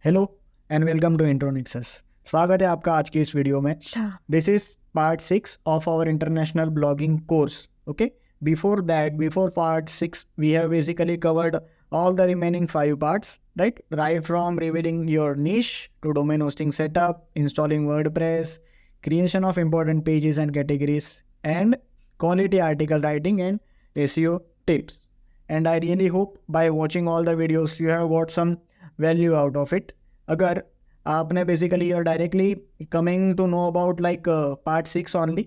Hello and welcome to Intronexus. स्वागत है आपका आज की इस वीडियो में। This is part 6 of our international blogging course. Okay, before part 6 we have basically covered all the remaining 5 parts, right from revealing your niche to domain hosting setup, installing WordPress, creation of important pages and categories, and quality article writing and SEO tips. And I really hope by watching all the videos you have got some value out of it. अगर आपने basically you're directly coming to know about part 6 only,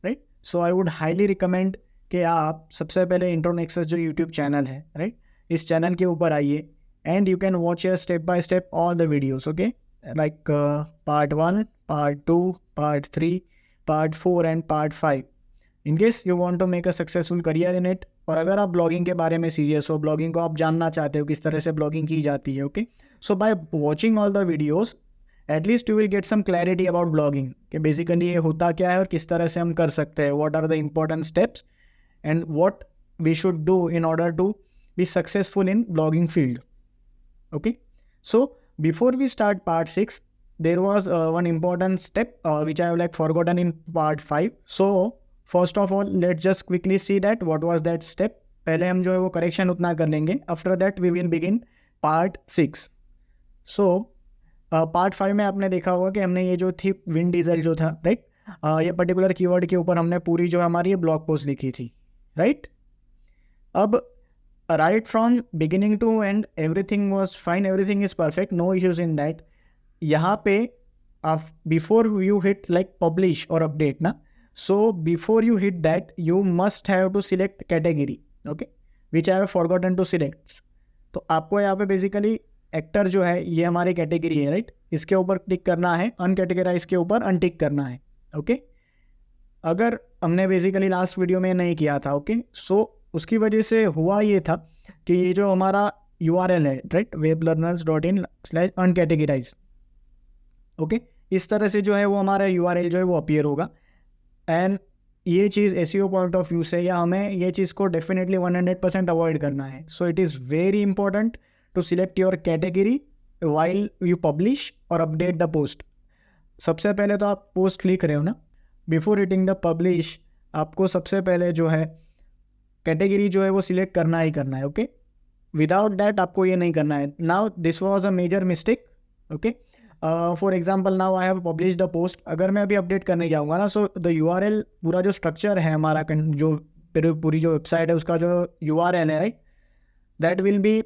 right? So I would highly recommend कि आप सबसे पहले Intronexus जो YouTube channel है, right, इस channel के ऊपर आइए and you can watch your step by step all the videos. Okay, like part 1, part 2, part 3, part 4 and part 5 in case you want to make a successful career in it. और अगर आप blogging के बारे में serious हो, blogging को आप जानना चाहते हो किस तरह से ब्लॉगिंग की जाती है, okay, so by watching all the videos at least you will get some clarity about blogging कि बेसिकली ये होता क्या है और किस तरह से हम कर सकते हैं, what are the important steps and what we should do in order to be successful in blogging field. Okay, so before we start part 6 there was one important step which I have forgotten in part 5. So first of all let's just quickly see that what was that step. पहले हम जो है वो correction उतना कर लेंगे, after that we will begin part 6. So part 5 में आपने देखा होगा कि हमने ये जो थी विंड डीजल जो था, राइट, ये पर्टिकुलर कीवर्ड के ऊपर हमने पूरी जो हमारी ये ब्लॉग पोस्ट लिखी थी, राइट। अब right from beginning to end everything was fine, everything is perfect, no issues in that. यहाँ पे आप before you hit like publish और अपडेट ना, so before you hit that you must have to select category, okay, which I have forgotten to select. तो आपको यहाँ पे basically actor जो है ये हमारी कैटेगरी है, राइट, इसके ऊपर टिक करना है, अनकैटेगराइज के ऊपर अनटिक करना है, ओके। अगर हमने बेसिकली लास्ट वीडियो में नहीं किया था, ओके, सो उसकी वजह से हुआ ये था कि ये जो हमारा URL है, राइट, weblearners.in/uncategorized, ओके, इस तरह से जो है वो हमारा URL जो है वो अपीयर होगा। एंड ये चीज़ SEO पॉइंट ऑफ व्यू से या हमें ये चीज़ को डेफिनेटली 100% अवॉइड करना है। So it is very important to select your category while you publish और अपडेट द पोस्ट। सबसे पहले तो आप पोस्ट लिख रहे हो ना, बिफोर हिटिंग द पब्लिश आपको सबसे पहले जो है कैटेगरी जो है वो सिलेक्ट करना ही करना है, ओके। विदाउट दैट आपको ये नहीं करना है। Now this was a major mistake, okay. For example now I have publish the post, अगर मैं अभी अपडेट करने जाऊँगा ना, सो द URL पूरा जो स्ट्रक्चर है हमारा जो पूरी जो वेबसाइट है उसका जो URL है, राइट, दैट विल बी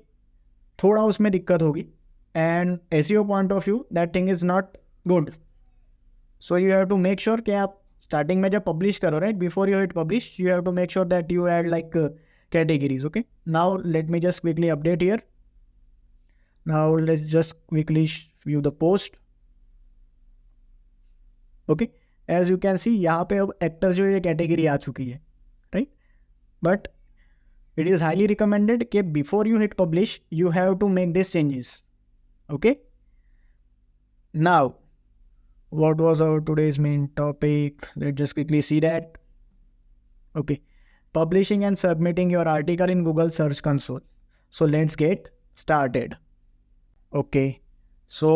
थोड़ा उसमें दिक्कत होगी and SEO point of view that thing is not good. So you have to make sure कि आप स्टार्टिंग में जब पब्लिश करो, right, before you hit publish you have to make sure that you add like categories. Okay, now let me just quickly update here. Now let's just quickly view the post. Okay, as you can see यहाँ पे अब actor जो ये category आ चुकी है, right, but it is highly recommended कि before you hit publish you have to make these changes. Okay, now what was our today's main topic? Let's just quickly see that. Okay, publishing and submitting your article in Google Search Console. So let's get started. Okay, so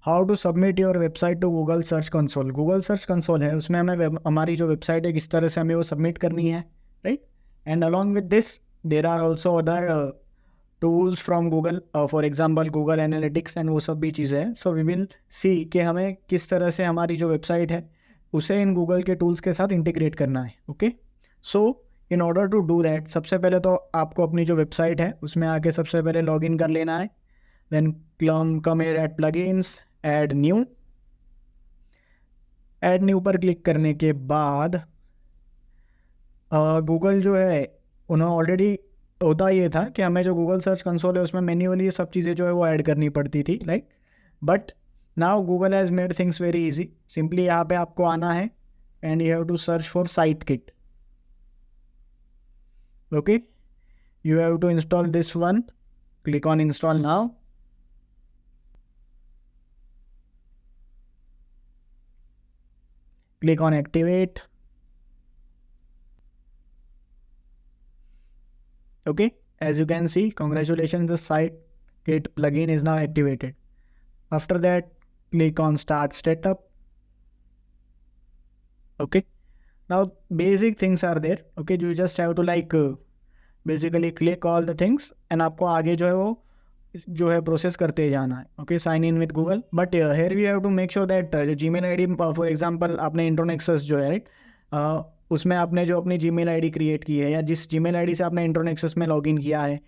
how to submit your website to Google Search Console. Google Search Console है, उसमें हमें हमारी जो website है किस तरह से हमें वो सबमिट करनी है, right, and along with this there are also other tools from Google, for example Google analytics and वो सब भी चीज़ें हैं। सो वी विल सी कि हमें किस तरह से हमारी जो वेबसाइट है उसे इन गूगल के टूल्स के साथ इंटीग्रेट करना है, okay. So in order to do that सबसे पहले तो आपको अपनी जो वेबसाइट है उसमें आके सबसे पहले लॉगिन कर लेना है। Then come here at plugins, add new पर क्लिक करने के बाद गूगल जो है उन्होंने ऑलरेडी होता ये था कि हमें जो गूगल सर्च कंसोल है उसमें मैन्युअली सब चीज़ें जो है वो ऐड करनी पड़ती थी, right, but now Google has made things very easy. Simply यहाँ पे आपको आना है and you have to search for site kit, okay, you have to install this one, click on install now. Click on activate. Okay, as you can see, congratulations, the site kit plugin is now activated. After that, click on Start Setup. Okay. Now basic things are there. Okay, you just have to basically click all the things and आपको आगे जो है process करते जाना है. Okay, sign in with Google. But here we have to make sure that जो Gmail ID for example आपने इंट्रोनेक्सस जो है राइट, उसमें आपने जो अपनी जीमेल आईडी क्रिएट की है या जिस जीमेल आईडी से आपने इंट्रोनेक्सस में लॉगिन किया है,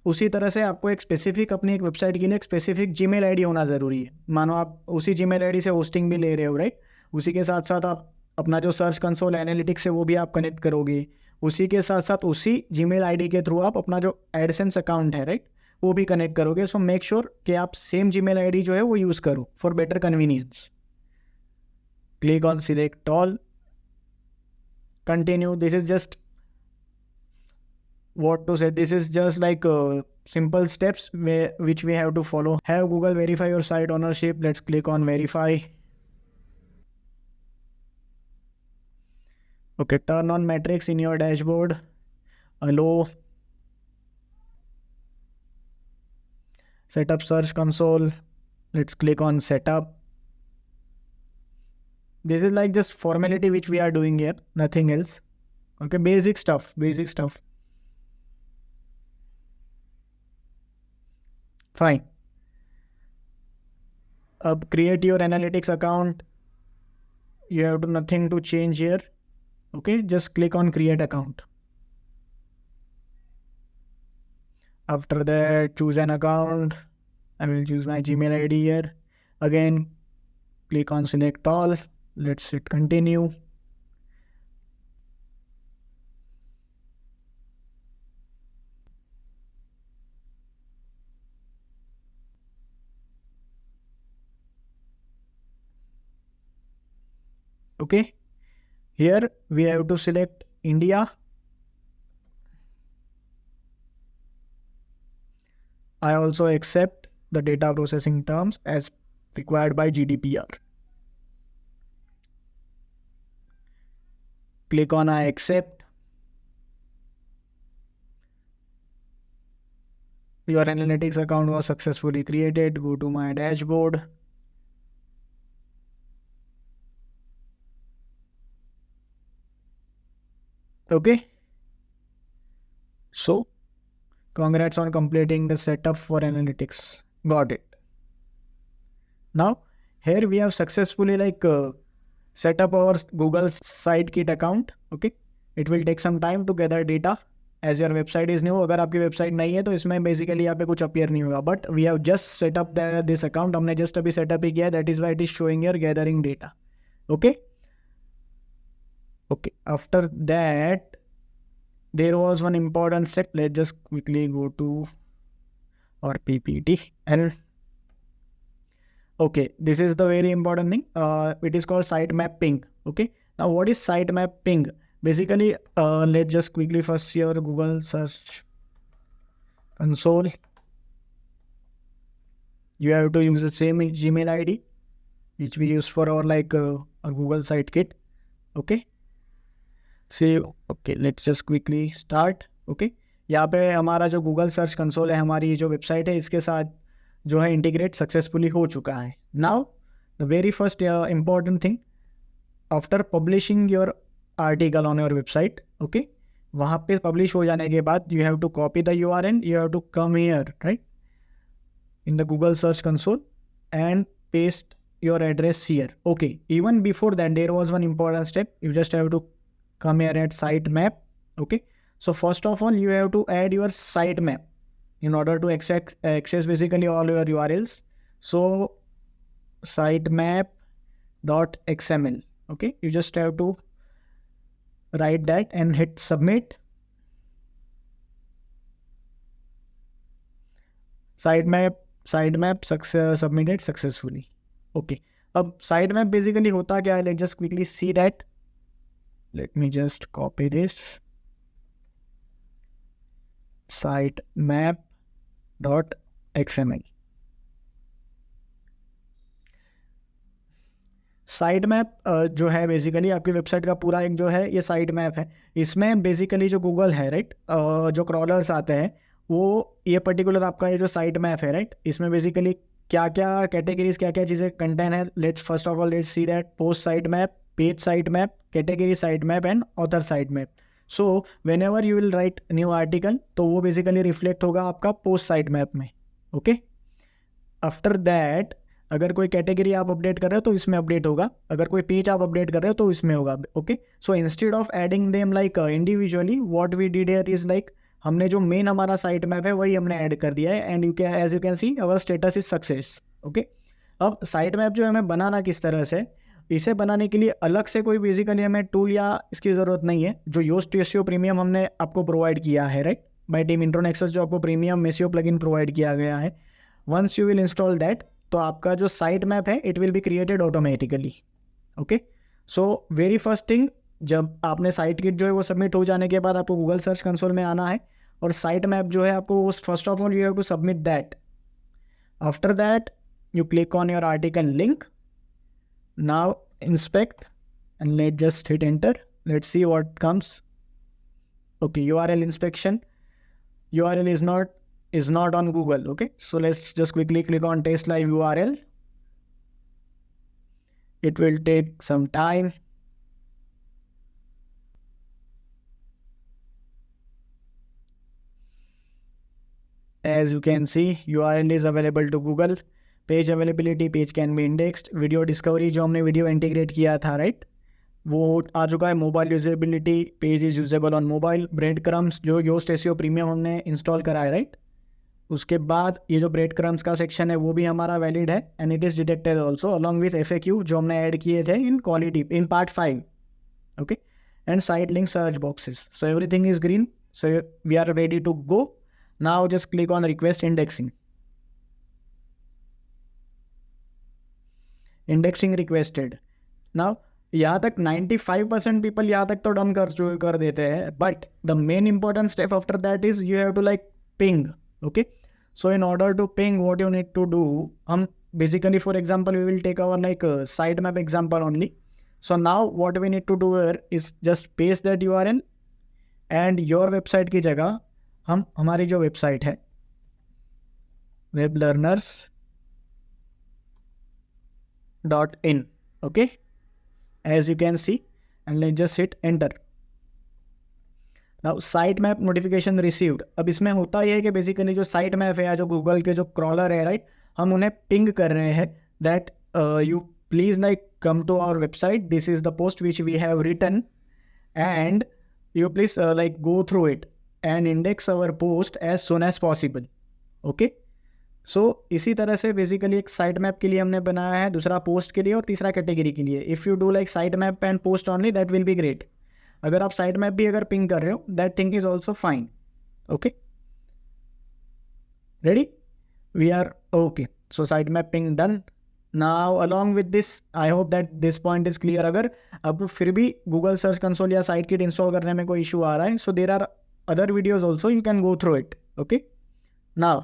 उसी तरह से आपको एक स्पेसिफिक अपनी एक वेबसाइट के लिए एक स्पेसिफिक जीमेल आईडी होना ज़रूरी है. मानो आप उसी जीमेल आईडी से होस्टिंग भी ले रहे हो राइट, उसी के साथ साथ आप अपना जो सर्च कंसोल एनालिटिक्स है वो भी आप कनेक्ट करोगे. उसी के साथ साथ उसी जीमेल आईडी के थ्रू आप अपना जो एडसेंस अकाउंट है राइट, वो भी कनेक्ट करोगे. सो मेक श्योर कि आप सेम जीमेल आईडी जो है वो यूज़ करो for better convenience. Click on select all, continue. This is just what to say, this is just like simple steps which we have to follow. Have Google verify your site ownership. Let's click on verify. Okay, turn on metrics in your dashboard. Allow. Set up search console. Let's click on setup. This is like just formality which we are doing here, nothing else. Okay, basic stuff. Fine. Create your analytics account. You have to nothing to change here. Okay, just click on create account. After that, choose an account. I will choose my Gmail ID here. Again, click on select all. Let's hit continue. Okay, here we have to select India. I also accept the data processing terms as required by GDPR. Click on I accept. Your analytics account was successfully created. Go to my dashboard. Okay. So, congrats on completing the setup for analytics. Got it. Now, here we have successfully set up our Google SiteKit account. Okay. It will take some time to gather data. As your website is new, अगर आपकी website नहीं है तो इसमें basically यहाँ पे कुछ appear नहीं होगा. But we have just setup this account. हमने जस्ट अभी सेटअप ही किया. That is why it is showing your gathering data. Okay. Okay, after that, there was one important step. Let's just quickly go to our PPT. And okay, this is the very important thing. It is called sitemap ping. Okay, now what is sitemap ping? Basically, let's just quickly first see our Google search console. You have to use the same Gmail ID which we use for our our Google SiteKit. Okay. Save. Okay, let's just quickly start. Okay, यहाँ पे हमारा जो Google search console है, हमारी जो website है, इसके साथ जो है इंटीग्रेट सक्सेसफुली हो चुका है. Now the very first important thing, after publishing your article on your website, okay, वहाँ पे पब्लिश हो जाने के बाद you have to copy the URL. You have to come here right in the Google search console and paste your address here. Okay, even before that there was one important step. You just have to come here at sitemap. Okay, so first of all you have to add your sitemap in order to access basically all your URLs. So sitemap.xml. okay, you just have to write that and hit submit. sitemap submitted successfully. Okay, अब sitemap basically होता क्या है? Let's just quickly see that. Let me just copy this. sitemap.xml. sitemap जो है basically आपकी website का पूरा एक जो है ये साइट मैप है. इसमें बेसिकली जो गूगल है राइट, जो क्रॉलर्स आते हैं वो ये पर्टिकुलर आपका ये जो साइट मैप है राइट, इसमें बेसिकली क्या क्या कैटेगरीज, क्या क्या चीज़ें कंटेन है. Let's first of all let's see that post site map, page site map, category site map and author site map. So when ever you will write new article तो वो basically reflect होगा आपका post site map में. Okay, after that अगर कोई category आप update कर रहे हो तो इसमें अपडेट होगा, अगर कोई पेज आप अपडेट कर रहे हो तो इसमें होगा. Okay, so instead of adding them like individually what we did here is like हमने जो मेन हमारा साइट मैप है वही हमने ऐड कर दिया है. And you can as you can see our status is success. Okay, अब साइट मैप जो है हमें बनाना किस तरह से, इसे बनाने के लिए अलग से कोई बेसिकली हमें टूल या इसकी ज़रूरत नहीं है. जो योस्ट एसईओ प्रीमियम हमने आपको प्रोवाइड किया है राइट बाय टीम इंट्रोनेक्सस, जो आपको प्रीमियम एसईओ प्लगइन प्रोवाइड किया गया है, once you will install that तो आपका जो साइट मैप है it will be created automatically. Okay, so very first thing, जब आपने साइट किट जो है वो सबमिट हो जाने के बाद आपको गूगल सर्च कंसोल में आना है और साइट मैप जो है आपको first of all you have to submit that. After that you click on your article link. Now inspect and let's just hit enter. Let's see what comes. Okay, URL inspection. URL is not on Google. Okay, so let's just quickly click on test live URL. It will take some time. As you can see, URL is available to Google. Page availability, page can be indexed, video discovery जो हमने video integrate किया था right वो आ चुका है. Mobile usability, page is usable on mobile. Bread crumbs जो Yoast SEO premium हमने install करा है राइट, उसके बाद ये जो ब्रेड क्रम्स का सेक्शन है वो भी हमारा वैलिड है and it is detected also along with FAQ जो हमने ऐड किए थे in quality in part 5. Okay, and site link search boxes. So everything is green, so we are ready to go. Now just click on request indexing. Indexing requested. Now यहाँ तक 95% people यहाँ तक तो done कर देते हैं, but the main important step after that is you have to like ping. Okay, so in order to ping what you need to do, हम basically for example we will take our like site map example only. So now what we need to do here is just paste that URL and your website की जगह हम हमारी जो website है weblearners.in. okay, as you can see, and let's just hit enter. now site map notification received. अब इसमें होता यह है कि बेसिकली जो साइट मैप है या जो गूगल के जो क्रॉलर है राइट हम उन्हें पिंग कर रहे हैं that you please like come to our website, this is the post which we have written and you please like go through it and index our post as soon as possible. okay, so इसी तरह से basically एक site map के लिए हमने बनाया है, दूसरा पोस्ट के लिए और तीसरा कैटेगरी के लिए. If you do like site map and post only that will be great. अगर आप साइट मैप भी अगर पिंग कर रहे हो that thing is also fine. Okay, ready, we are okay. So site map ping done. Now along with this I hope that this point is clear. अगर अब फिर भी गूगल सर्च कंसोल या साइट किट इंस्टॉल करने में कोई issue आ रहा है so there are other videos also, you can go through it. Okay, now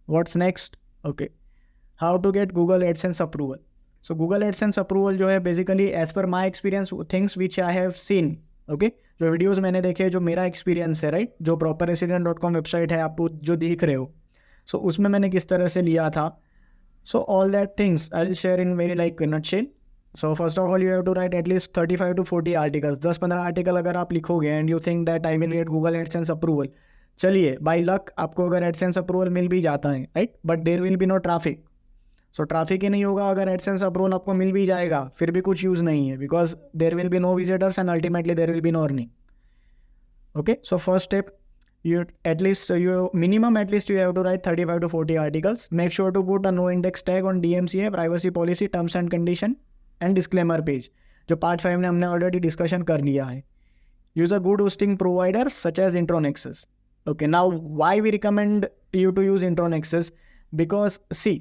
what's next. Okay, how to get Google AdSense approval. So Google AdSense approval जो है basically as per my experience things which I have seen. Okay, जो videos मैंने देखे, जो मेरा experience है right, जो properresident.com website है आपको जो देख रहे हो, सो उसमें मैंने किस तरह से लिया था. So all that things I'll share in very like nutshell. So first of all you have to write at least 35 to 40 articles. 10-15 article अगर आप लिखोगे and you think that I will get Google AdSense approval, चलिए by luck आपको अगर AdSense approval मिल भी जाता है right, but there will be no traffic. So traffic ही नहीं होगा. अगर AdSense approval आपको मिल भी जाएगा फिर भी कुछ यूज़ नहीं है because there will be no visitors and ultimately there will be no earning. Okay, so first step, you at least you have to write 35 to 40 articles. Make sure to put a no index tag on DMCA, privacy policy, terms and condition and disclaimer page जो part 5 में हमने already discussion कर लिया है. Use a good hosting provider such as Intronexus. Okay, now why we recommend you to use Intronexus, because see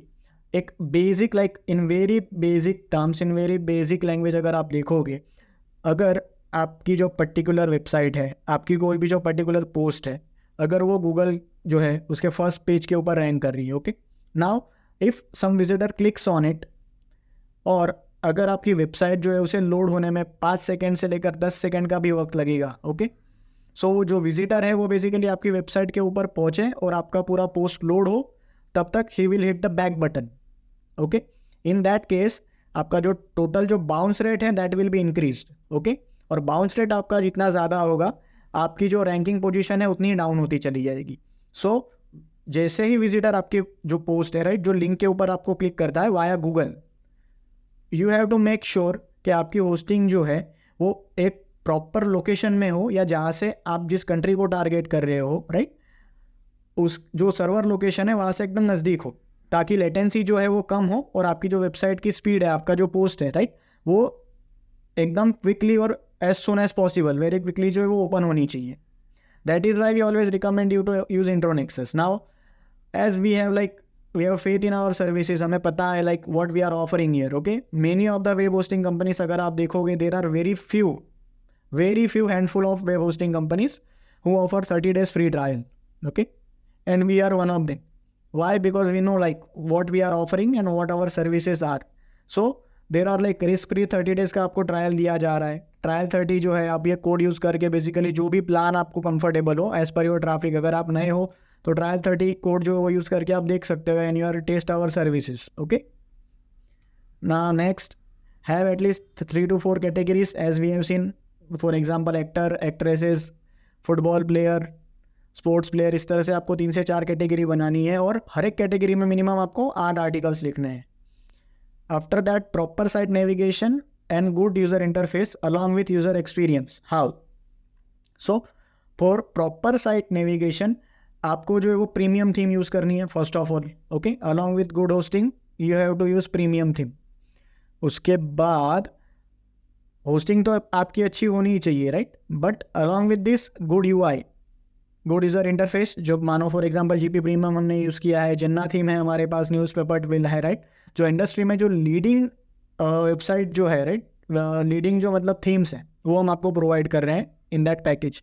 एक basic like in very basic terms in very basic language अगर आप देखोगे, अगर आपकी जो पर्टिकुलर वेबसाइट है, आपकी कोई भी जो पर्टिकुलर पोस्ट है, अगर वो गूगल जो है उसके फर्स्ट पेज के ऊपर रैंक कर रही है. Okay, now if some visitor clicks on it और अगर आपकी वेबसाइट जो है उसे लोड होने में 5 सेकेंड से लेकर 10 सेकेंड का भी वक्त लगेगा. ओके, सो जो विजिटर है वो बेसिकली आपकी वेबसाइट के ऊपर पहुँचे और आपका पूरा पोस्ट लोड हो, तब तक he will hit the back button. Okay. In that case आपका जो टोटल जो बाउंस रेट है that will B increased. Okay. और बाउंस रेट आपका जितना ज़्यादा होगा आपकी जो रैंकिंग पोजीशन है उतनी ही डाउन होती चली जाएगी. सो जैसे ही विजिटर आपके जो पोस्ट है राइट, जो लिंक के ऊपर आपको क्लिक करता है via Google, you have to make sure कि आपकी होस्टिंग जो है वो एक प्रॉपर लोकेशन में हो, या जहाँ से आप जिस कंट्री को टारगेट कर रहे हो राइट, उस जो सर्वर लोकेशन है वहाँ से एकदम नज़दीक हो, ताकि लेटेंसी जो है वो कम हो और आपकी जो वेबसाइट की स्पीड है, आपका जो पोस्ट है राइट, वो एकदम क्विकली और as soon as possible very quickly जो है वो ओपन होनी चाहिए. That is why we always recommend you to use Intronexus. Now as we have faith in our services, हमें पता है like what we are offering here. Okay. Many of the web hosting companies अगर आप देखोगे, there are very few handful of web hosting companies who offer 30 days free trial. Okay. And we are one of them. Why? Because we know like what we are offering and what our services are. So there are like risk-free 30 days का आपको trial दिया जा रहा है. Trial 30 जो है आप ये कोड यूज़ करके बेसिकली जो भी प्लान आपको कंफर्टेबल हो एज पर योर ट्रैफिक, अगर आप नए हो तो ट्रायल 30 कोड जो वो यूज़ करके आप देख सकते हो and you are test our services. Okay. Now next, have at least 3 to 4 categories as we have seen. For example actor, actresses, football player, sports player, इस तरह से आपको 3 से 4 कैटेगरी बनानी है और हर एक कैटेगरी में मिनिमम आपको 8 आर्टिकल्स लिखने हैं. After that proper site navigation and good user interface along with user experience. How? So for proper site navigation आपको जो है वो प्रीमियम थीम यूज़ करनी है first of all. Okay. Along with good hosting you have to use premium theme. उसके बाद hosting तो आपकी अच्छी होनी ही चाहिए right, but along with this good UI, good user interface. जो मानो फॉर एग्जांपल जीपी प्रीमियम हमने यूज़ किया है, जन्ना थीम है हमारे पास, न्यूज़पेपर विल है राइट, जो इंडस्ट्री में जो लीडिंग वेबसाइट जो है राइट, लीडिंग जो मतलब थीम्स हैं वो हम आपको प्रोवाइड कर रहे हैं in that package.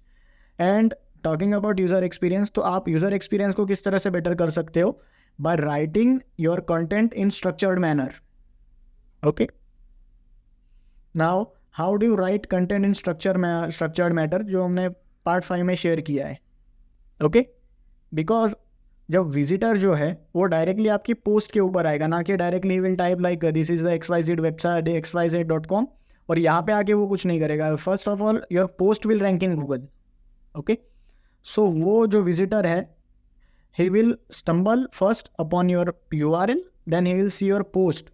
And talking about user experience, तो आप यूज़र एक्सपीरियंस को किस तरह से बेटर कर सकते हो? By writing your content in structured manner. Okay. Now how do you right content in structured matter, जो हमने पार्ट 5 में शेयर किया है. ओके. बिकॉज जब विजिटर जो है वो डायरेक्टली आपकी पोस्ट के ऊपर आएगा, ना कि directly will type like this is the XYZ website xyz.com, और यहाँ पे आके वो कुछ नहीं करेगा. First of all your post will rank in Google. Okay. So वो जो विजिटर है he will stumble first upon your URL, then he will see your post.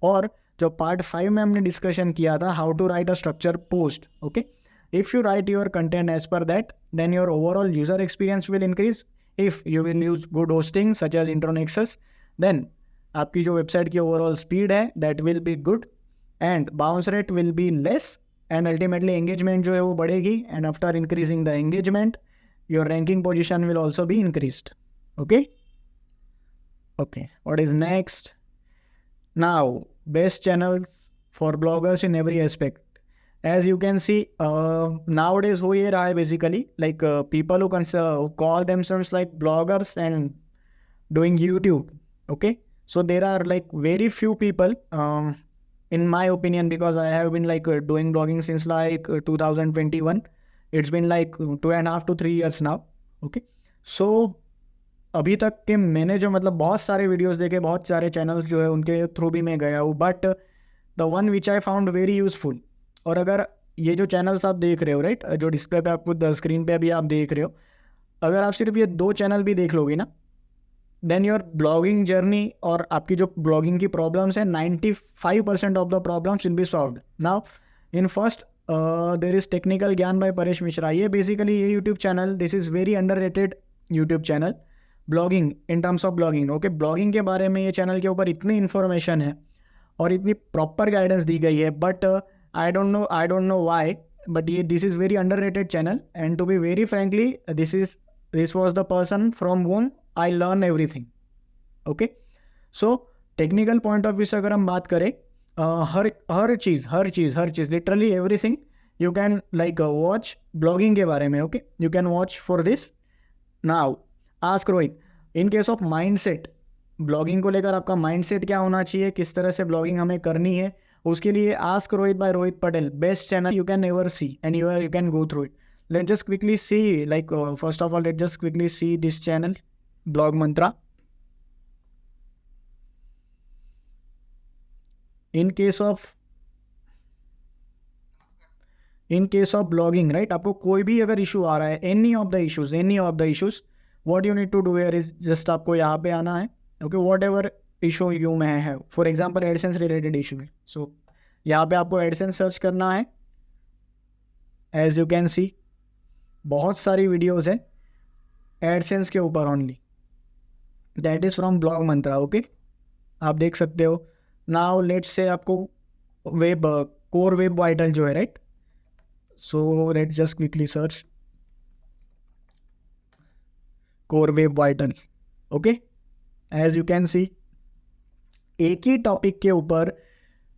और जो पार्ट 5 में हमने डिस्कशन किया था how to write a structure post. Okay. If you write your content as per that, then your overall user experience will increase. If you will use good hosting such as Intronexus, then आपकी जो website की overall speed है that will be good and bounce rate will be less and ultimately engagement जो है वो बढ़ेगी. And after increasing the engagement your ranking position will also be increased. Okay. Okay. What is next? Now, best channels for bloggers in every aspect. As you can see, nowadays हो ये रहा है basically like people who call themselves like bloggers and doing YouTube. Okay, so there are like very few people, in my opinion, because I have been like doing blogging since like 2021. It's been like 2.5 to 3 years now. Okay, so अभी तक के मैंने जो मतलब बहुत सारे videos देखे, बहुत सारे चैनल्स जो है उनके थ्रू भी मैं गया हूँ, but the one which I found very useful. और अगर ये जो चैनल्स आप देख रहे हो राइट, जो डिस्प्ले पे आपको स्क्रीन पे अभी आप देख रहे हो, अगर आप सिर्फ ये 2 चैनल भी देख लोगे ना, देन योर ब्लॉगिंग जर्नी और आपकी जो ब्लॉगिंग की प्रॉब्लम्स है 95% of the problems will be solved. Now in first there is technical ज्ञान बाय परेश मिश्रा. ये बेसिकली ये YouTube channel, this is very underrated YouTube channel, blogging in terms of blogging. Okay. Blogging के बारे में ये channel के ऊपर इतनी इन्फॉर्मेशन है और इतनी प्रॉपर गाइडेंस दी गई है, but I don't know why, but ये this is very underrated channel. And to be very frankly this was the person from whom I learn everything. Okay. So technical point of view से अगर हम बात करें, हर चीज़ literally everything you can like watch blogging के बारे में. Okay. You can watch for this. Now ask Rohit, in case of mindset, blogging को लेकर आपका माइंडसेट क्या होना चाहिए, किस तरह से ब्लॉगिंग हमें करनी है, उसके लिए ask Rohit by Rohit Patel, best channel you can ever see and you can go through it. Let just quickly see like first of all let just quickly see this channel blog Mantra. In case of blogging, right, आपको कोई भी अगर issue आ रहा है, any of the issues, what you need to do here is just आपको यहाँ पे आना है. Okay, what ever issue you में है, for example AdSense related issue है, सो यहाँ पे आपको एडसेंस सर्च करना है. एज यू कैन सी बहुत सारी वीडियोस है एडसेंस के ऊपर only, that is from blog Mantra. Okay, आप देख सकते हो. नाउ लेट्स से आपको वेब कोर वेब वाइटल जो है, right, so let's just quickly search core web vital. Okay, as you can see एक ही टॉपिक के ऊपर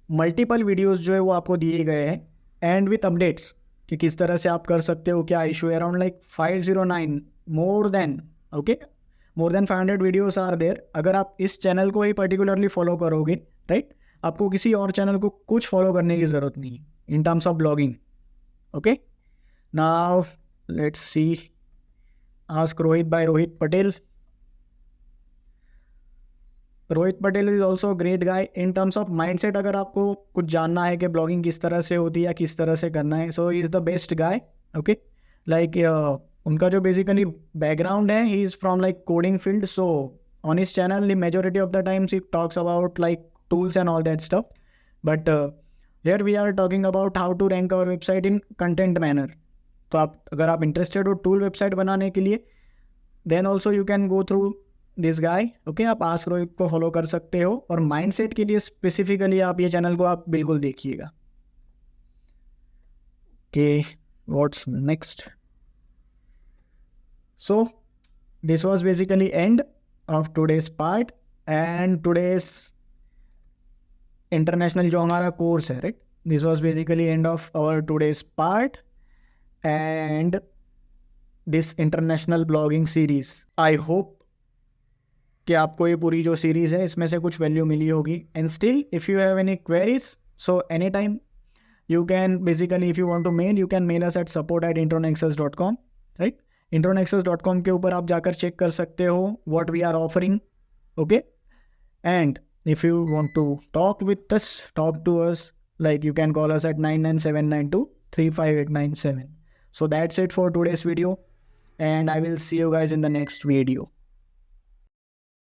मल्टीपल वीडियोस जो है वो आपको दिए गए हैं, एंड विथ अपडेट्स कि किस तरह से आप कर सकते हो, क्या इशू है. Around like 509 more than 500 videos are there. अगर आप इस चैनल को ही पर्टिकुलरली फॉलो करोगे, राइट, आपको किसी और चैनल को कुछ फॉलो करने की ज़रूरत नहीं है in terms of blogging. Okay, now let's see ask Rohit by Rohit Patel. Rohit Patel is also great guy in terms of mindset. अगर आपको कुछ जानना है कि ब्लॉगिंग किस तरह से होती है या किस तरह से करना है, so is the best guy. Okay, like उनका जो बेसिकली बैकग्राउंड है, he is from like coding field. So on his channel majority of the times he talks about like tools and all that stuff, but here we are talking about how to rank our website in content manner. तो अगर आप interested हो tool website बनाने के लिए, then also you can go through this guy. Okay, आप ask Rohit को follow कर सकते हो, और माइंडसेट के लिए स्पेसिफिकली आप ये चैनल को आप बिल्कुल देखिएगा. Okay, what's next. So this was basically end of today's part and today's international जो हमारा कोर्स है, right, this was basically end of our today's part and this international blogging series. I hope कि आपको ये पूरी जो series है इसमें से कुछ वैल्यू मिली होगी. And still if you have any queries, so any time you can basically, if you want to mail, you can mail us at support@intronexus.com, right. intronexus.com के ऊपर आप जाकर चेक कर सकते हो what we are offering. Okay, and if you want to talk with us, talk to us, like you can call us at 99792-35897. So that's it for today's video, and I will see you guys in the next video.